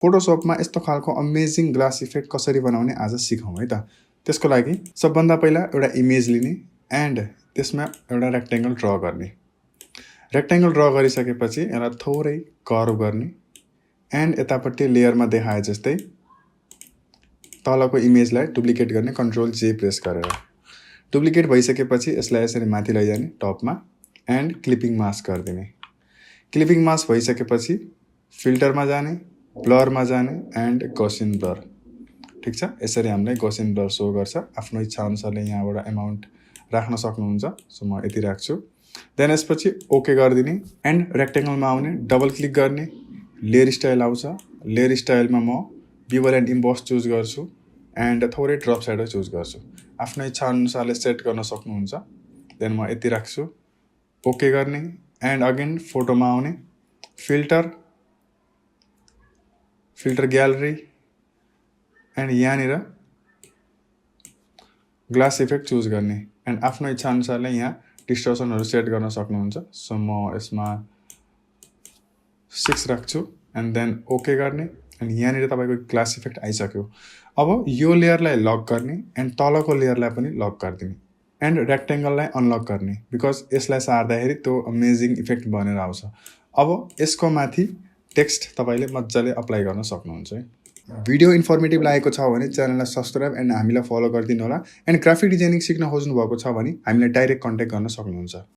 फोटोसपमा यस्तो खालको amazing glass effect कसरी बनाउने आज सिकौँ है त। त्यसको लागि सबभन्दा पहिला एउटा इमेज लिने एन्ड त्यसमा एउटा रेक्टेंगल ड्र गर्ने। रेक्टेंगल ड्र गरिसकेपछि यसलाई थोरै कर्व गर्ने एन्ड यतापट्टि लेयरमा देखाए जस्तै तलको इमेजलाई डुप्लिकेट गर्ने कन्ट्रोल जे प्रेस गरेर। डुप्लिकेट भइसकेपछि यसलाई यसरी माथि लैजाने टपमा एन्ड क्लिपिङ मास्क गरिदिने। क्लिपिङ मास्क भइसकेपछि फिल्टरमा जाने, ब्लरमा जाने एन्ड गसियन ब्लर। ठीक छ, यसरी हामीले गसियन ब्लर शो गर्छ। आफ्नो इच्छा अनुसारले यहाँबाट एमाउन्ट राख्न सक्नुहुन्छ। सो म यति राख्छु। देन यसपछि ओके गरिदिने एन्ड रेक्टेंगलमा आउने, डबल क्लिक गर्ने, लेयर स्टाइल आउँछ। लेयर स्टाइलमा म बिभर एन्ड इम्बोस चुज गर्छु एन्ड थोरै ड्रप स्याडो चुज गर्छु। आफ्नो इच्छा अनुसारले सेट गर्न सक्नुहुन्छ। देन म यति राख्छु, ओके गर्ने एन्ड अगेन फोटोमा आउने, फिल्टर ग्यालरी एन्ड यहाँनिर ग्लास इफेक्ट चुज गर्ने एन्ड आफ्नो इच्छा अनुसारले यहाँ डिस्टर्सनहरू सेट गर्न सक्नुहुन्छ। सो म यसमा 6 राख्छु एन्ड देन ओके गर्ने एन्ड यहाँनिर तपाईको ग्लास इफेक्ट आइसक्यो। अब यो लेयरलाई लक गर्ने एन्ड तलको लेयरलाई पनि लक गरिदिने एन्ड रेक्टेंगललाई अनलक गर्ने बिकज यसलाई सार्दाखेरि त्यो अमेजिङ इफेक्ट बनेर आउँछ। अब यसको माथि टेक्स्ट तपाईले मजाले अप्लाई गर्न सक्नुहुन्छ है। भिडियो इन्फर्मेटिभ लागेको छ भने च्यानललाई सब्स्क्राइब एन्ड हामीलाई फलो गरिदिनु होला एन्ड ग्राफिक डिजाइनिङ सिक्न खोज्नु भएको छ भने हामीलाई डाइरेक्ट कन्ट्याक्ट गर्न सक्नुहुन्छ।